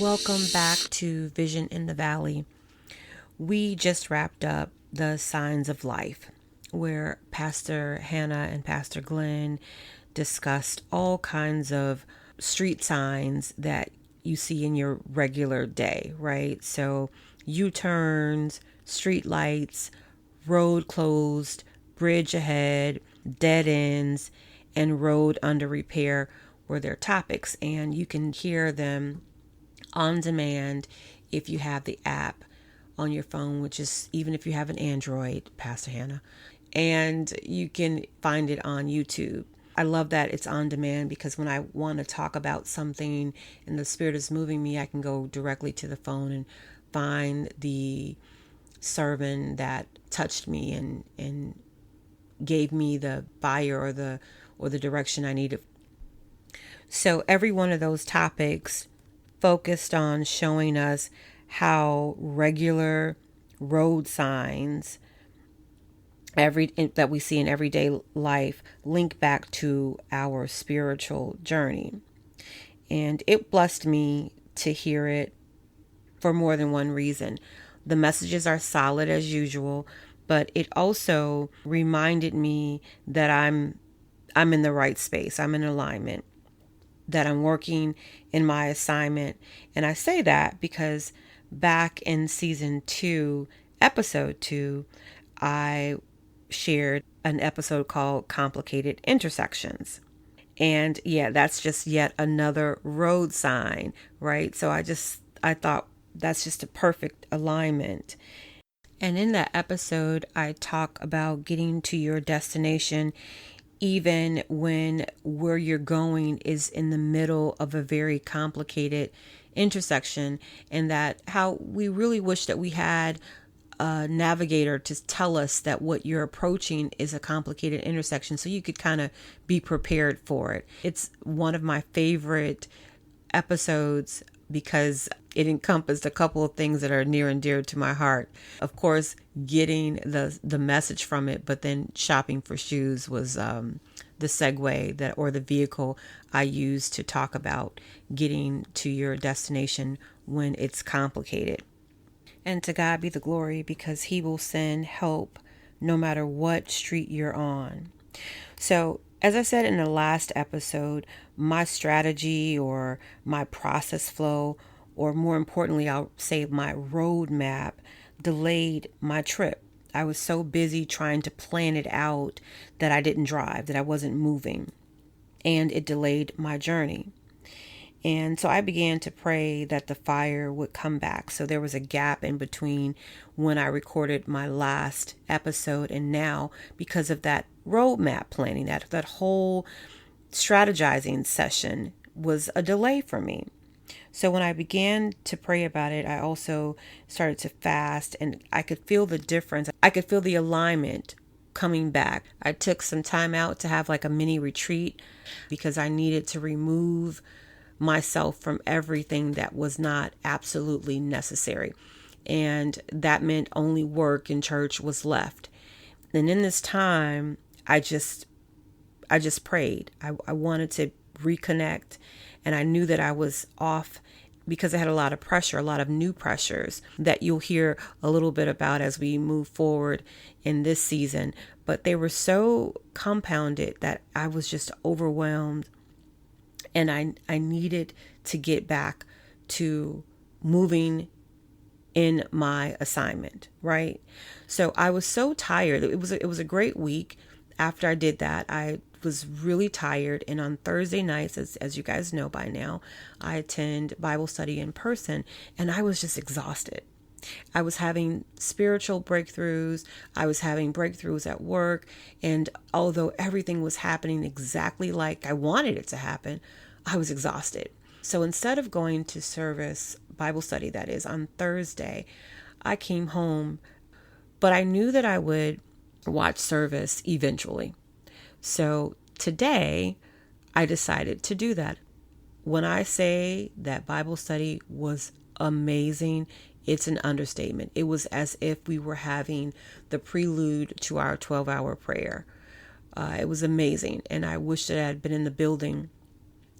Welcome back to Vision in the Valley. We just wrapped up the signs of life, where Pastor Hannah and Pastor Glenn discussed all kinds of street signs that you see in your regular day, right? So, U turns, street lights, road closed, bridge ahead, dead ends, and road under repair were their topics. And you can hear them on demand if you have the app on your phone, which is even if you have an Android, Pastor Hannah, and you can find it on YouTube. I love that it's on demand because when I want to talk about something and the Spirit is moving me, I can go directly to the phone and find the sermon that touched me and gave me the fire or the direction I needed. So every one of those topics focused on showing us how regular road signs that we see in everyday life link back to our spiritual journey. And it blessed me to hear it for more than one reason. The messages are solid as usual, but it also reminded me that I'm in the right space. I'm in alignment, that I'm working in my assignment. And I say that because back in season 2, episode 2, I shared an episode called Complicated Intersections. And yeah, that's just yet another road sign, right? So I thought that's just a perfect alignment. And in that episode, I talk about getting to your destination even when where you're going is in the middle of a very complicated intersection, and that how we really wish that we had a navigator to tell us that what you're approaching is a complicated intersection so you could kind of be prepared for it. It's one of my favorite episodes because it encompassed a couple of things that are near and dear to my heart. Of course, getting the message from it, but then shopping for shoes was the segue that or the vehicle I used to talk about getting to your destination when it's complicated. And to God be the glory because He will send help no matter what street you're on. So, as I said in the last episode, my strategy or my process flow, or more importantly, I'll say my roadmap, delayed my trip. I was so busy trying to plan it out that I didn't drive, that I wasn't moving, and it delayed my journey. And so I began to pray that the fire would come back. So there was a gap in between when I recorded my last episode and now, because of that roadmap planning, that whole strategizing session was a delay for me. So when I began to pray about it, I also started to fast, and I could feel the difference. I could feel the alignment coming back. I took some time out to have like a mini retreat because I needed to remove myself from everything that was not absolutely necessary. And that meant only work and church was left. And in this time, I just prayed. I wanted to reconnect, and I knew that I was off because I had a lot of pressure, a lot of new pressures that you'll hear a little bit about as we move forward in this season. But they were so compounded that I was just overwhelmed. And I needed to get back to moving in my assignment, right? So I was so tired. It was a great week. After I did that, I was really tired. And on Thursday nights, as you guys know by now, I attend Bible study in person, and I was just exhausted. I was having spiritual breakthroughs. I was having breakthroughs at work. And although everything was happening exactly like I wanted it to happen, I was exhausted. So instead of going to service, Bible study that is, on Thursday, I came home, but I knew that I would watch service eventually. So today, I decided to do that. When I say that Bible study was amazing, it's an understatement. It was as if we were having the prelude to our 12-hour prayer. It was amazing, and I wish that I had been in the building,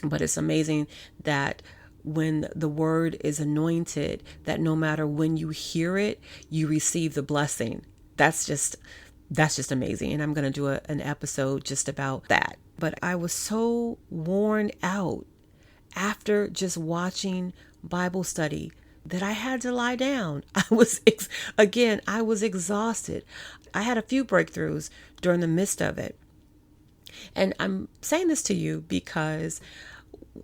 but it's amazing that when the word is anointed, that no matter when you hear it, you receive the blessing. That's just amazing. And I'm going to do an episode just about that. But I was so worn out after just watching Bible study that I had to lie down. I was exhausted. I had a few breakthroughs during the midst of it. And I'm saying this to you because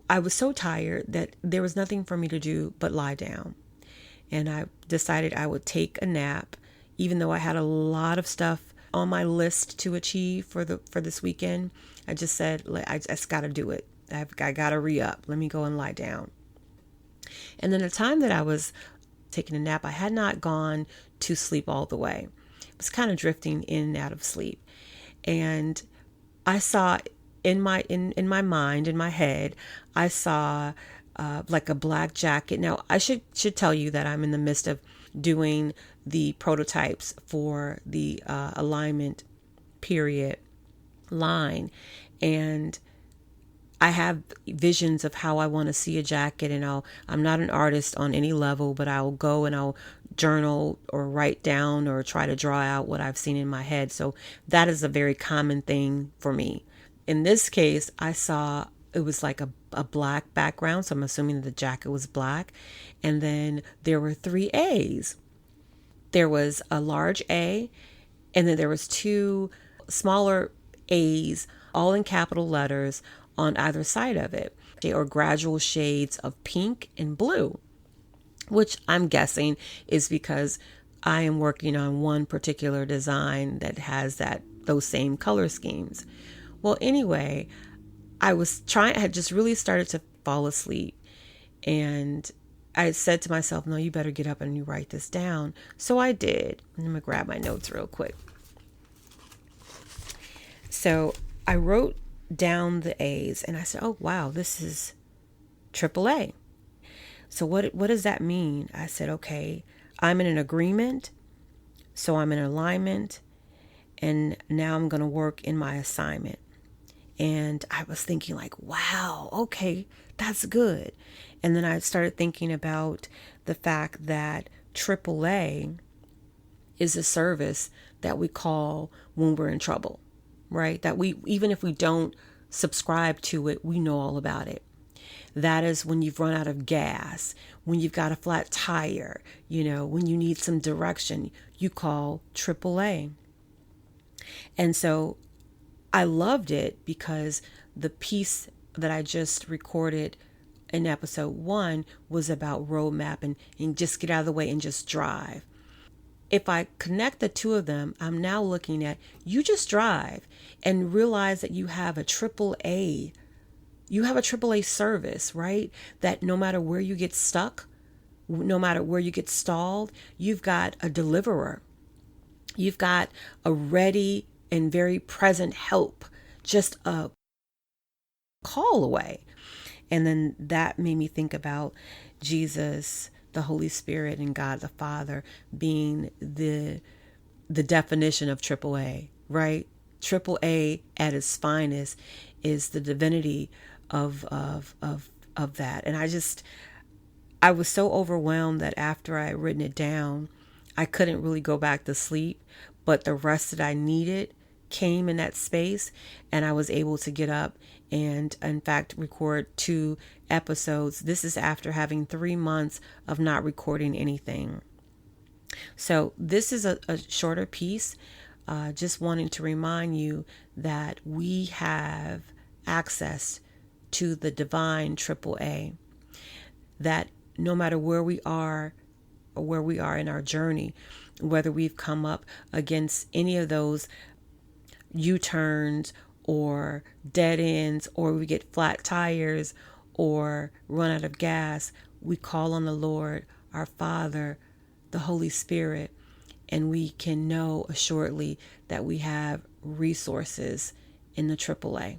I was so tired that there was nothing for me to do but lie down. And I decided I would take a nap, even though I had a lot of stuff on my list to achieve for this weekend. I just said, I just got to do it. I got to re-up. Let me go and lie down. And then the time that I was taking a nap, I had not gone to sleep all the way. I was kind of drifting in and out of sleep. And I saw in my mind, in my head, I saw like a black jacket. Now, I should tell you that I'm in the midst of doing the prototypes for the alignment period line. And I have visions of how I want to see a jacket, and I'm not an artist on any level, but I'll go and I'll journal or write down or try to draw out what I've seen in my head. So that is a very common thing for me. In this case, I saw it was like a black background. So I'm assuming the jacket was black. And then there were 3 A's. There was a large A, and then there was 2 smaller A's, all in capital letters on either side of it. They are gradual shades of pink and blue, which I'm guessing is because I am working on one particular design that has those same color schemes. Well, anyway, I had just really started to fall asleep, and I said to myself, no, you better get up and you write this down. So I did. I'm going to grab my notes real quick. So I wrote down the A's, and I said, oh, wow, this is AAA. So what does that mean? I said, okay, I'm in an agreement. So I'm in alignment, and now I'm going to work in my assignment. And I was thinking like, wow, okay, that's good. And then I started thinking about the fact that AAA is a service that we call when we're in trouble, right? That even if we don't subscribe to it, we know all about it. That is when you've run out of gas, when you've got a flat tire, when you need some direction, you call AAA. And so I loved it because the piece that I just recorded in episode 1 was about roadmap and just get out of the way and just drive. If I connect the two of them, I'm now looking at you just drive and realize that you have a AAA. You have a AAA service, right? That no matter where you get stuck, no matter where you get stalled, you've got a deliverer. You've got a ready and very present help, just a call away. And then that made me think about Jesus, the Holy Spirit, and God the Father being the definition of AAA, right? AAA at its finest is the divinity of that. And I was so overwhelmed that after I had written it down, I couldn't really go back to sleep, but the rest that I needed came in that space, and I was able to get up and in fact record 2 episodes. This is after having 3 months of not recording anything. So this is a shorter piece, just wanting to remind you that we have access to the divine AAA, that no matter where we are or where we are in our journey, whether we've come up against any of those U-turns or dead ends, or we get flat tires or run out of gas, we call on the Lord, our Father, the Holy Spirit, and we can know assuredly that we have resources in the AAA.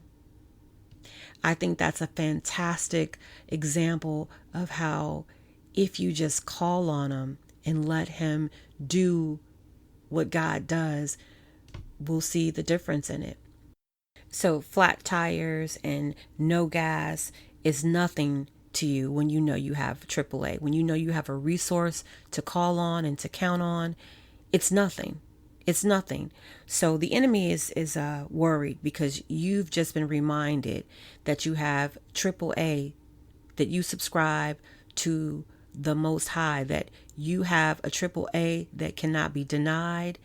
I think that's a fantastic example of how if you just call on him and let him do what God does, we'll see the difference in it. So flat tires and no gas is nothing to you when you know you have AAA, when you know you have a resource to call on and to count on. It's nothing. It's nothing. So the enemy is worried because you've just been reminded that you have AAA, that you subscribe to the Most High, that you have a AAA that cannot be denied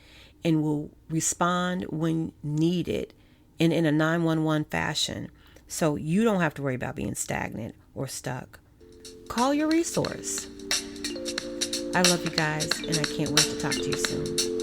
and will respond when needed and in a 911 fashion. So you don't have to worry about being stagnant or stuck. Call your resource. I love you guys, and I can't wait to talk to you soon.